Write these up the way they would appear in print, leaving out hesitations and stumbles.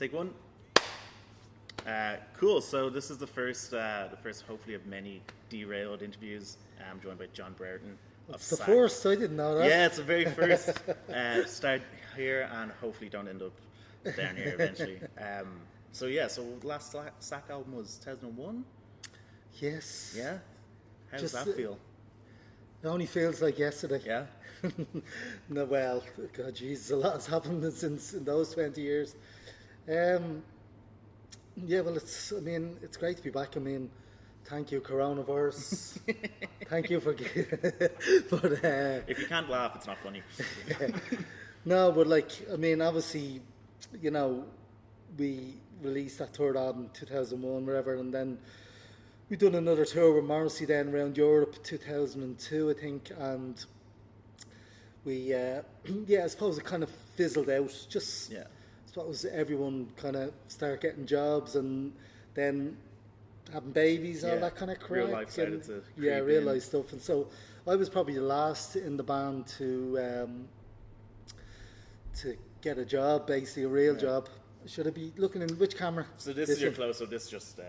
Take one. Cool. So this is the first hopefully of many derailed interviews. I'm joined by John Brereton. It's the first. I didn't know that. Yeah, it's the very first. Start here and hopefully don't end up down here eventually. So the last Sack album was 2001. Yes. Yeah. How does that feel? It only feels like yesterday. Yeah. No, well, God, Jesus, a lot has happened since in those 20 years. Yeah, well, it's great to be back. I mean, thank you, coronavirus. Thank you for. But if you can't laugh, it's not funny. No, but obviously, we released that third album in 2001, whatever, and then we done another tour with Morrissey then around Europe, 2002, I think, and we, I suppose it kind of fizzled out. I suppose everyone kind of started getting jobs and then having babies, all that kind of crap. Real life started to real life stuff. And so I was probably the last in the band to get a job, basically a real job. Should I be looking in which camera? So this is your close-up. This just.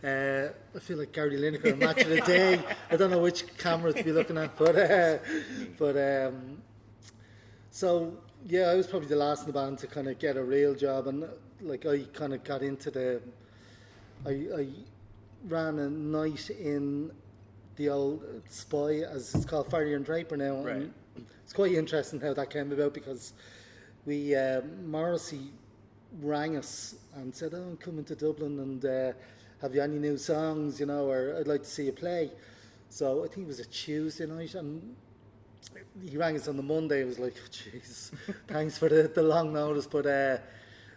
I feel like Gary Lineker, Match of the Day. I don't know which camera to be looking at, so yeah, I was probably the last in the band to kind of get a real job, and I kind of got into I ran a night in the old Spy, as it's called, Farrier and Draper now. Right. And it's quite interesting how that came about, because we Morrissey rang us and said, "Oh, I'm coming to Dublin, and have you any new songs, or I'd like to see you play." So I think it was a Tuesday night, and he rang us on the Monday. I was like, "Jeez, thanks for the long notice." But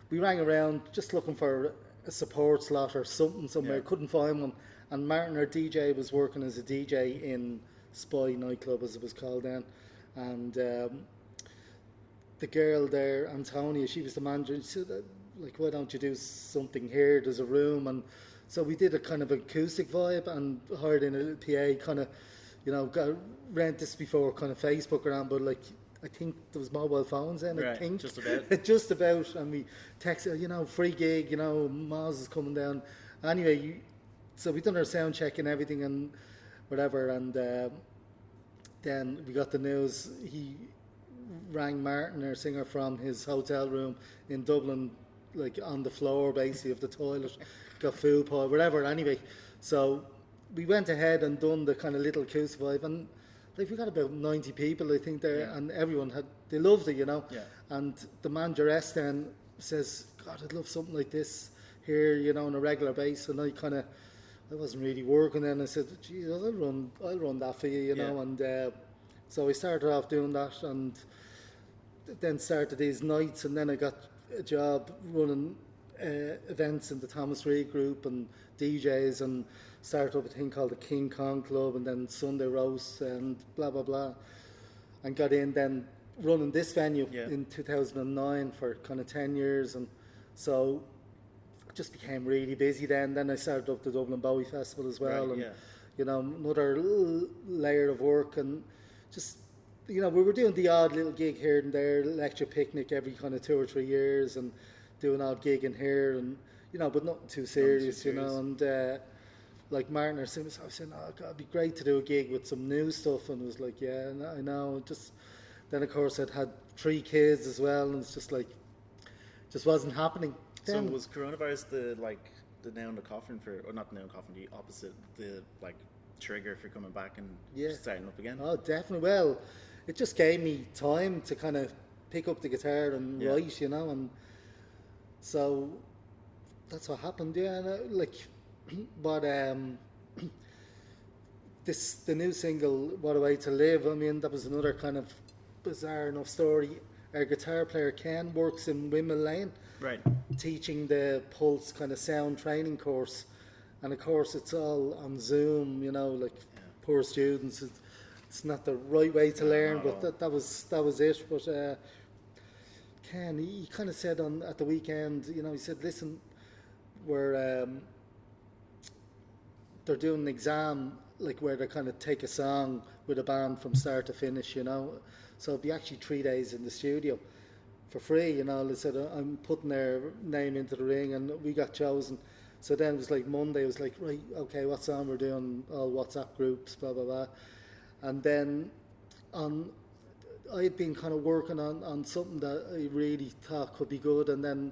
we rang around just looking for a support slot or something somewhere. Couldn't find one. And Martin, our DJ, was working as a DJ in Spy nightclub, as it was called then. And the girl there, Antonia, she was the manager. She said, "Why don't you do something here? There's a room." And so we did a kind of acoustic vibe and hired in a little PA, kind of, got rent this before kind of Facebook around, but I think there was mobile phones then, right, I think. Just about. Just about, and we texted, free gig, Maz is coming down. Anyway, so we done our sound check and everything and whatever, and then we got the news. He rang Martin, our singer, from his hotel room in Dublin, on the floor basically of the toilet, got food poisoning, whatever. Anyway, so we went ahead and done the kind of little acoustic vibe, and we got about 90 people, I think, there, and everyone they loved it, Yeah. And the manageress then says, "God, I'd love something like this here, on a regular basis." And I wasn't really working then. I said, "Geez, I'll run that for you, know." And so I started off doing that, and then started these nights, and then I got a job running events in the Thomas Reid group and DJs, and started up a thing called the King Kong Club, and then Sunday Roast and blah blah blah, and got in then running this venue in 2009 for kind of 10 years, and so just became really busy then I started up the Dublin Bowie Festival as well, and another layer of work, and just we were doing the odd little gig here and there, lecture picnic every kind of 2 or 3 years, and doing odd gig in here, and but nothing too serious, and like Martin or Simmons, I was saying, "Oh God, it'd be great to do a gig with some new stuff," and it was like, "Yeah, I know." Just then, of course, I'd had 3 kids as well, and it's just wasn't happening. So was coronavirus the nail in the coffin or not the nail in the coffin, the opposite, the trigger for coming back and starting up again? Oh, definitely. Well, it just gave me time to kind of pick up the guitar and write, and so that's what happened. Yeah, and, but the new single, "What a Way to Live," that was another kind of bizarre enough story. Our guitar player Ken works in Windmill Lane, right, teaching the Pulse kind of sound training course, and of course it's all on Zoom, poor students. It's not the right way to learn, but that was it. But Ken, he kind of said at the weekend, he said, "Listen, we're they're doing an exam, where they kind of take a song with a band from start to finish, So it'd be actually 3 days in the studio for free, you know. They said, I'm putting their name into the ring, and we got chosen. So then it was like Monday, it was like, right, okay, what song we're doing, all WhatsApp groups, blah, blah, blah. And then I had been kind of working on something that I really thought could be good, and then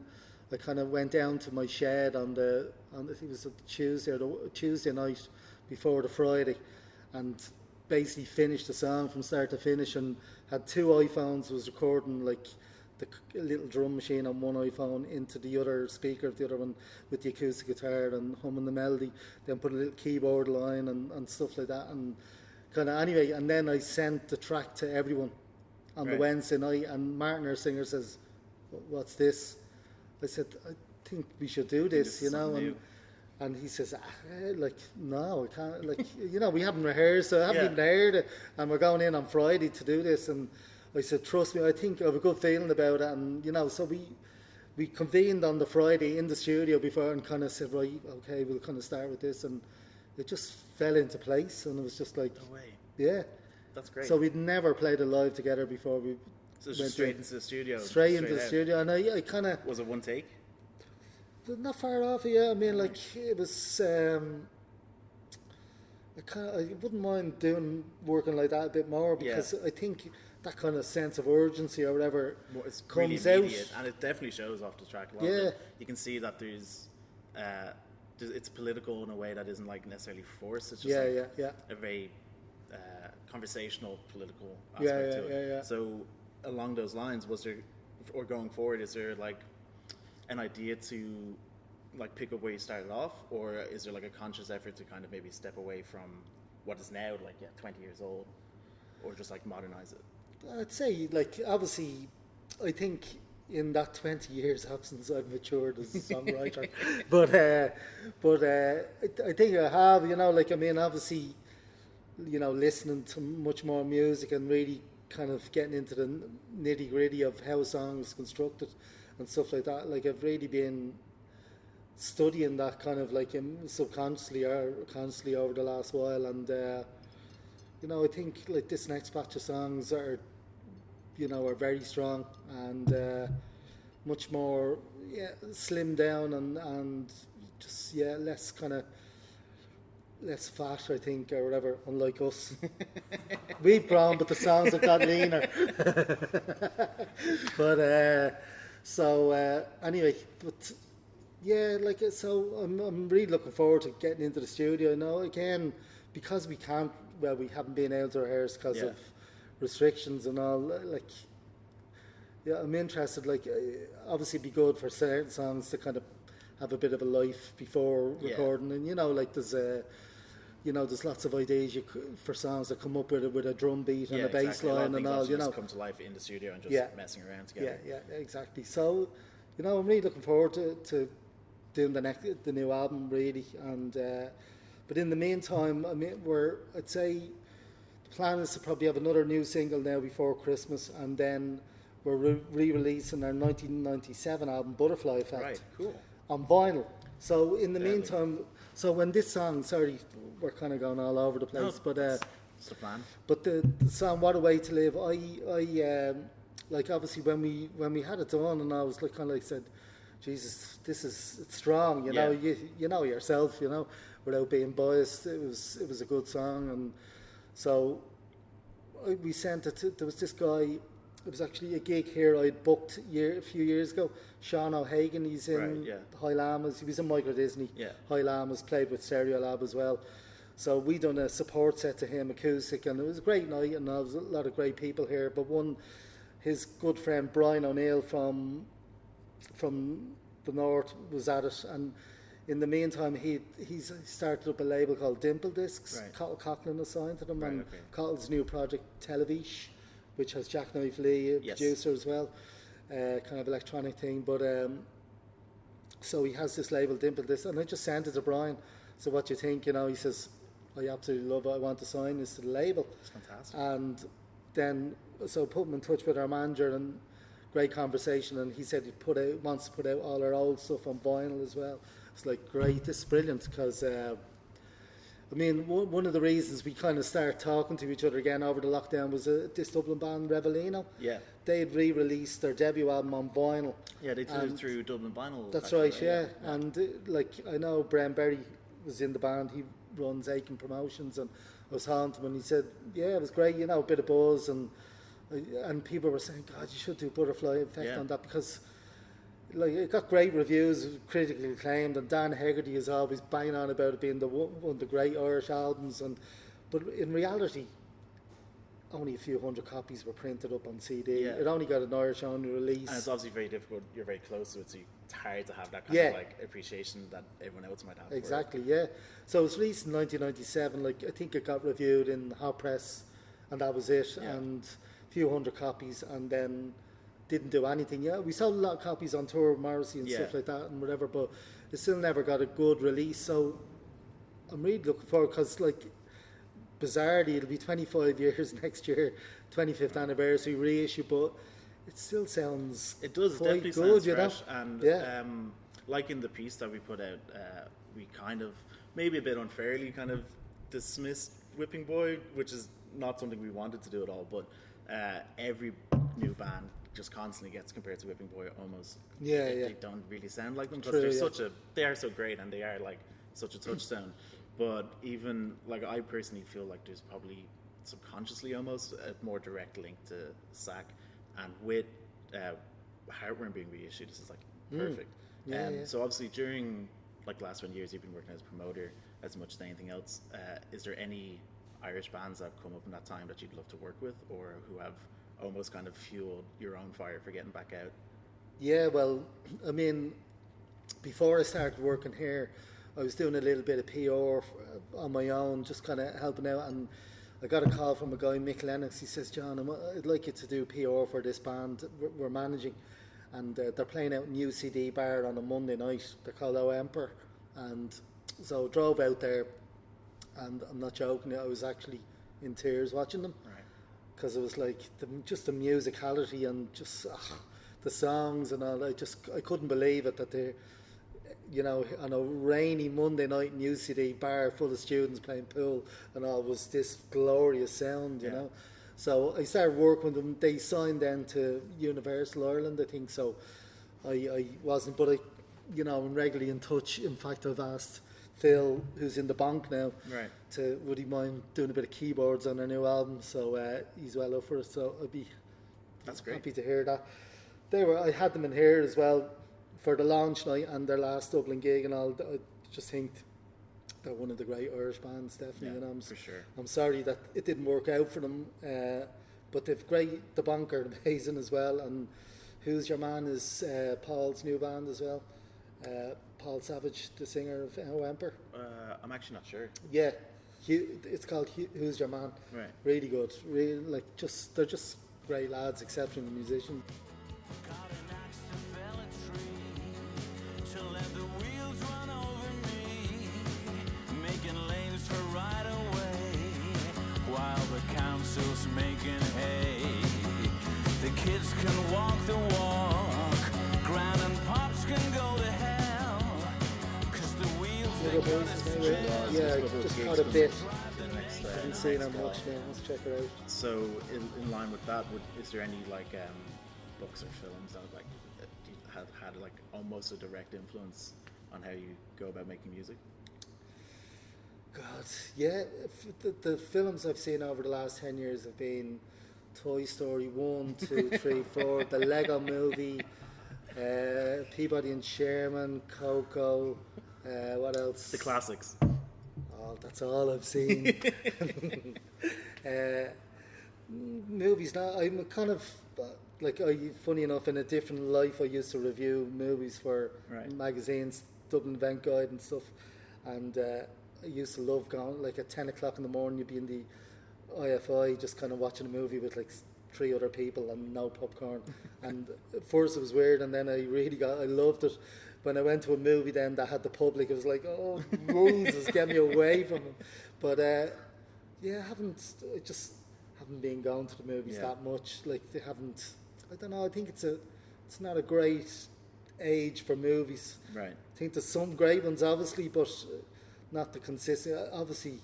I kind of went down to my shed on I think it was a Tuesday night before the Friday, and basically finished the song from start to finish, and had 2 iPhones, was recording like the little drum machine on one iPhone into the other speaker of the other one with the acoustic guitar and humming the melody, then put a little keyboard line and stuff like that, and kind of anyway, and then I sent the track to everyone on the Wednesday night, and Martin, our singer, says, what's this? I said, I think we should do this, you know, and he says, like, no, I can't, like, you know, we haven't rehearsed, I haven't even heard it, and we're going in on Friday to do this. And I said, trust me, I think I have a good feeling about it. And, you know, so we convened on the Friday in the studio before and kind of said, right, okay, we'll kind of start with this. And it just fell into place, and it was just like, no way. Yeah. That's great. So we'd never played it live together before. We so just straight into the studio. Straight into the studio, and I kind of... Was it one take? Not far off, yeah. I mean, like, it was... I wouldn't mind working like that a bit more, because I think that kind of sense of urgency or whatever comes really out. And it definitely shows off the track. You can see that there's... it's political in a way that isn't like necessarily forced. It's just a very conversational, political aspect to it. Yeah. So along those lines, was there, or going forward, is there like an idea to like pick up where you started off, or is there like a conscious effort to kind of maybe step away from what is now like 20 years old, or just like modernize it? I'd say, like, obviously, I think in that 20 years absence, I've matured as a songwriter. but I think I have, you know, like, I mean, obviously, you know, listening to much more music and really kind of getting into the nitty gritty of how a song is constructed and stuff like that. Like, I've really been studying that kind of like subconsciously or consciously over the last while. And, you know, I think like this next batch of songs are very strong and much more slimmed down and just less fat, I think, or whatever, unlike us. We've grown, but the songs have got leaner. But anyway, but yeah, like, so I'm really looking forward to getting into the studio. You know, again, because we haven't been able to rehearse because of restrictions and all. Like, yeah, I'm interested. Like, obviously, it'd be good for certain songs to kind of have a bit of a life before recording, and you know, like there's lots of ideas for songs that come up with a drum beat and a bass line and all. You know, come to life in the studio and just messing around together. Yeah, exactly. So, you know, I'm really looking forward to doing the new album, really. And but in the meantime, I mean, I'd say the plan is to probably have another new single now before Christmas, and then we're re-releasing our 1997 album, Butterfly Effect. Right, cool. On vinyl. So in the meantime, so when this song, sorry, we're kind of going all over the place, but that's the plan. But the song "What a Way to Live," I like, obviously when we had it done, and I was like, kind of like said, Jesus, it's strong, you know, you know yourself, you know, without being biased, it was a good song. And so we sent it. There was this guy. It was actually a gig here I'd booked a few years ago. Sean O'Hagan, he's in High Llamas. He was in Micro Disney. High Llamas, played with Stereo Lab as well. So we done a support set to him, acoustic, and it was a great night, and there was a lot of great people here. But his good friend Brian O'Neill from the north was at it, and in the meantime he's started up a label called Dimple Discs. Cottle Coughlin assigned to them, and Cottle's new project Televish, which has Jackknife Lee, a producer as well, kind of electronic thing. But so he has this label, Dimple Discs, and I just sent it to Brian. So what do you think? You know, he says, I absolutely love it. I want to sign this to the label. That's fantastic. And then, so put him in touch with our manager, and great conversation. And he said he wants to put out all our old stuff on vinyl as well. It's like, great, this is brilliant, because I mean, one of the reasons we kind of started talking to each other again over the lockdown was this Dublin band, Revelino. Yeah. They had re-released their debut album on vinyl. Yeah, they did it through Dublin Vinyl. That's actually, right, yeah. And like, I know Brian Berry was in the band. He runs Aiken Promotions, and I was talking to him, and he said, yeah, it was great, you know, a bit of buzz, and people were saying, God, you should do Butterfly Effect on that, because like it got great reviews, critically acclaimed, and Dan Hegarty is always banging on about it being one of the great Irish albums, but in reality, only a few hundred copies were printed up on CD. Yeah. It only got an Irish only release. And it's obviously very difficult. You're very close to it, so it's hard to have that kind of like appreciation that everyone else might have. Exactly, yeah. So it was released in 1997. Like, I think it got reviewed in Hot Press, and that was it. Yeah. And a few hundred copies, and then didn't do anything. Yeah, we sold a lot of copies on tour, Morrissey and stuff like that, and whatever. But it still never got a good release. So I'm really looking forward, because like, bizarrely, it'll be 25 years next year, 25th anniversary reissue, but it still sounds It does, it quite definitely good, sounds you know? fresh. And like in the piece that we put out, we kind of, maybe a bit unfairly, kind of dismissed Whipping Boy, which is not something we wanted to do at all, but every new band just constantly gets compared to Whipping Boy almost. They don't really sound like them, because they are so great, and they are like such a touchstone. But even, like, I personally feel like there's probably subconsciously almost a more direct link to SAC, and with Heartworm being reissued, this is like perfect. So obviously during like the last 1 years you've been working as a promoter as much as anything else. Is there any Irish bands that have come up in that time that you'd love to work with, or who have almost kind of fueled your own fire for getting back out? Yeah, well, I mean, before I started working here, I was doing a little bit of PR on my own, just kind of helping out, and I got a call from a guy, Mick Lennox. He says, John, I'd like you to do PR for this band we're managing, and they're playing out in UCD Bar on a Monday night. They're called O Emperor, and so I drove out there, and I'm not joking, I was actually in tears watching them, because it was like just the musicality and just the songs and all. I couldn't believe it that they, you know, on a rainy Monday night in UCD Bar full of students playing pool and all, was this glorious sound, you know. So I started working with them. They signed then to Universal Ireland, I think. So I wasn't, but I'm regularly in touch. In fact, I've asked Phil, who's in the bank now, would he mind doing a bit of keyboards on their new album. So he's well up for it. So I'd be happy to hear that. I had them in here as well for the launch night and their last Dublin gig and all. I just think they're one of the great Irish bands, definitely. For sure. I'm sorry that it didn't work out for them, but they've great. The Bank are amazing as well, and Who's Your Man is Paul's new band as well. Paul Savage, the singer of O Emperor. I'm actually not sure. Yeah, it's called Who's Your Man. Right. Really good. Really, they're just great lads, exceptional musicians. Making hay, the kids can walk the walk, Gran and Pops can go to hell, 'cause the wheels they gonna spin. Yeah, just caught a bit. Haven't seen her much now. Let's check her out. So in line with that, is there any like books or films that like have had like almost a direct influence on how you go about making music? God, yeah. The films I've seen over the last 10 years have been Toy Story 1, 2, 3, 4, the Lego Movie, Peabody and Sherman, Coco, what else? The classics. Oh, that's all I've seen. Movies now, I'm kind of, funny enough, in a different life, I used to review movies for magazines, Dublin Event Guide and stuff, and I used to love going, like at 10 o'clock in the morning, you'd be in the IFI just kind of watching a movie with like 3 other people and no popcorn. And at first it was weird, and then I loved it. When I went to a movie then that had the public, it was like, oh, Jesus, get me away from them. But I just haven't been going to the movies that much. Like they haven't, I don't know, I think it's not a great age for movies. Right. I think there's some great ones obviously, but not the consistent. Obviously,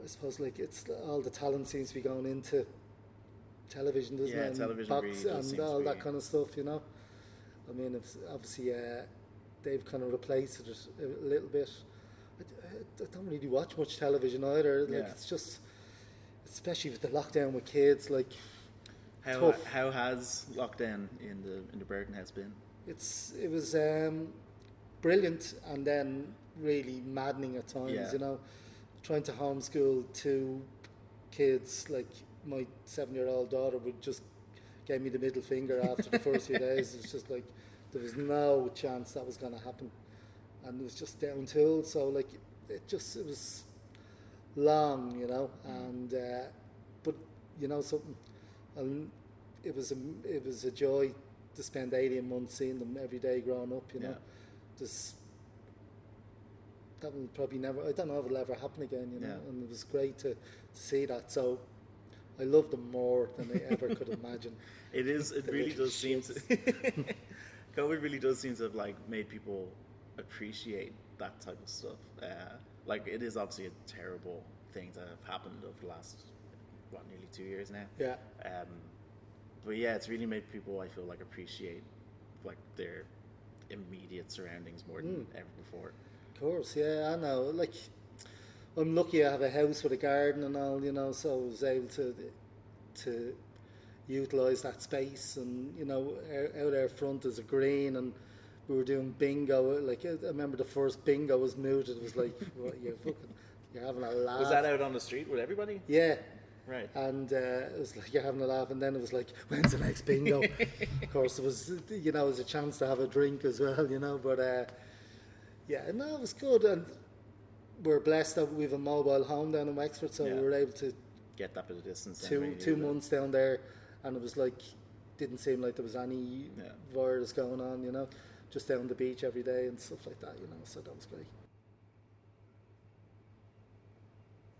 I suppose like it's all the talent seems to be going into television, doesn't Yeah, it? And television really does and seem to all be- that kind of stuff, you know. I mean, it's obviously they've kind of replaced it a little bit. I don't really watch much television either. Like Yeah. it's just, especially with the lockdown with kids, like How tough. how has lockdown in the Brereton house been? It was brilliant and then really maddening at times. Yeah. You know, trying to homeschool two kids, like my 7-year-old daughter would just gave me the middle finger after the first few days. It's just like there was no chance that was going to happen, and it was just down tools. So like it was long, you know, and but you know something, and it was a joy to spend 18 months seeing them every day growing up, you know. Yeah. Just that will probably never, I don't know if it'll ever happen again, you know. Yeah. And it was great to see that. So I love them more than I ever could imagine. It is. It The really little does seem to. COVID really does seem to have like made people appreciate that type of stuff. Like it is obviously a terrible thing to have happened over the last nearly 2 years now. Yeah. But yeah, it's really made people, I feel like, appreciate like their immediate surroundings more than ever before. Of course, yeah, I know. Like, I'm lucky I have a house with a garden and all, you know, so I was able to utilise that space. And, you know, out our front is a green, and we were doing bingo. Like, I remember the first bingo was mooted. It was like, what, you're having a laugh. Was that out on the street with everybody? Yeah. Right. And it was like you're having a laugh, and then it was like, when's the next bingo? Of course, it was, you know, it was a chance to have a drink as well, you know. But yeah, no, it was good, and we're blessed that we have a mobile home down in Wexford, so Yeah. we were able to Get that bit of distance. two months down there, and it was like didn't seem like there was any Yeah. virus going on, you know, just down the beach every day and stuff like that, you know. So that was great.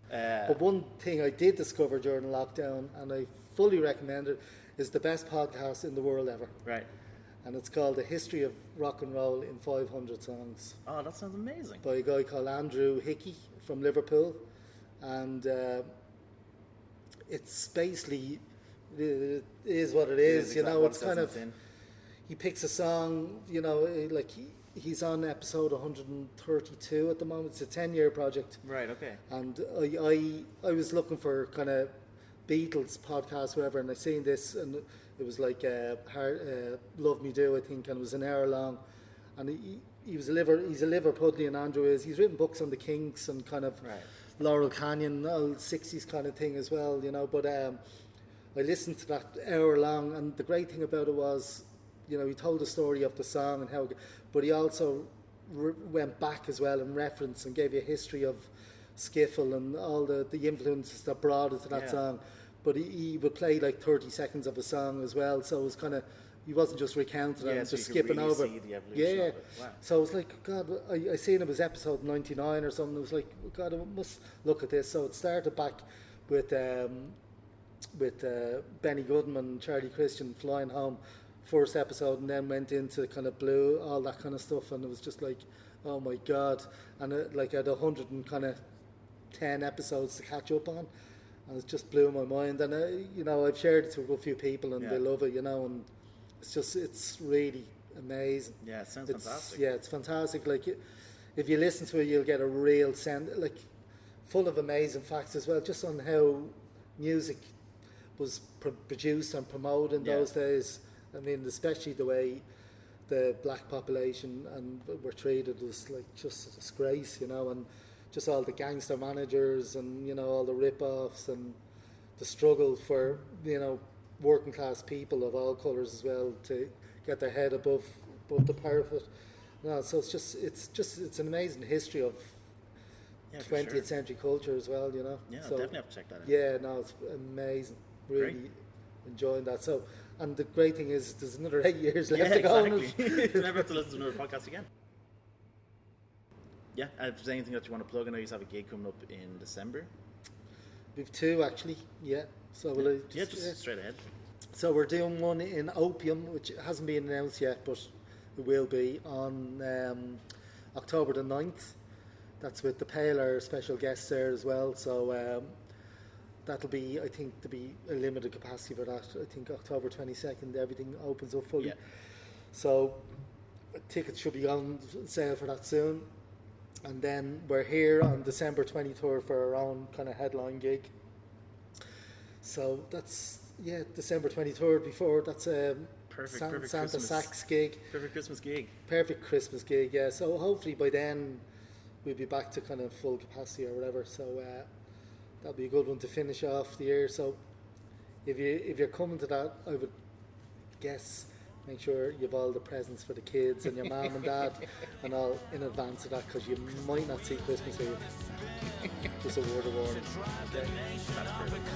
But one thing I did discover during lockdown, and I fully recommend it, is the best podcast in the world ever. Right. And it's called The History of Rock and Roll in 500 Songs Oh, that sounds amazing. by a guy called Andrew Hickey from Liverpool. And it's basically, it is what it is, you know, it's kind of, he picks a song, you know, like he's on episode 132 at the moment. It's a 10-year project. Right. Okay. And I was looking for kind of Beatles podcast, whatever, and I seen this, and it was like Love Me Do, I think, and it was an hour long. And he's a Liverpudlian, Andrew is. He's written books on the Kinks and kind of Right. Laurel Canyon, all 60s kind of thing as well, you know. But I listened to that hour long, and the great thing about it was, you know, he told the story of the song and how, but he also went back as well and referenced and gave you a history of skiffle and all the influences that brought it to that Yeah. song. But he would play like 30 seconds of a song as well, so it was kind of, he wasn't just recounting it Yeah, and so just you could skipping really over. see the evolution Yeah, of it. Wow. so I was like, God, I seen it was episode 99 or something. I was like, God, I must look at this. So it started back with Benny Goodman and Charlie Christian flying home, first episode, and then went into kind of Blue, all that kind of stuff, and it was just like, oh my God. And like I had 110 episodes to catch up on, and it just blew my mind. And you know, I've shared it to a few people, and Yeah. they love it, you know, and it's really amazing. Yeah, it sounds It's, fantastic. yeah, it's fantastic. Like, if you listen to it, you'll get a real sense, like, full of amazing facts as well, just on how music was produced and promoted in Yeah. those days. I mean, especially the way the black population and were treated was like just a disgrace, you know, and just all the gangster managers and, you know, all the rip-offs and the struggle for, you know, working class people of all colours as well to get their head above the parapet. No, so it's an amazing history of Yeah, for 20th sure. century culture as well, you know. Yeah, so, definitely have to check that out. yeah, no, it's amazing. Really Great. enjoying that. So, and the great thing is, there's another 8 years left Yeah, to go. exactly. You never have to listen to another podcast again. Yeah, and if there's anything that you want to plug, I know you have a gig coming up in December. We've two actually. Yeah. So will I Yeah, just straight ahead. So we're doing one in Opium, which hasn't been announced yet, but it will be on October the 9th. That's with the Paler special guests there as well. So that'll be, I think, to be a limited capacity for that. I think October 22nd, everything opens up fully. Yeah. So tickets should be on sale for that soon. And then we're here on December 23rd for our own kind of headline gig. So that's, December 23rd before, that's a Perfect Santa Christmas. Sax gig. Perfect Christmas gig. Perfect Christmas gig, yeah. So hopefully by then we'll be back to kind of full capacity or whatever. So that'll be a good one to finish off the year. So if you're coming to that, I would guess make sure you have all the presents for the kids and your mum and dad and all in advance of that, because you might not see Christmas Eve. Just a word of warning. Okay. That's perfect.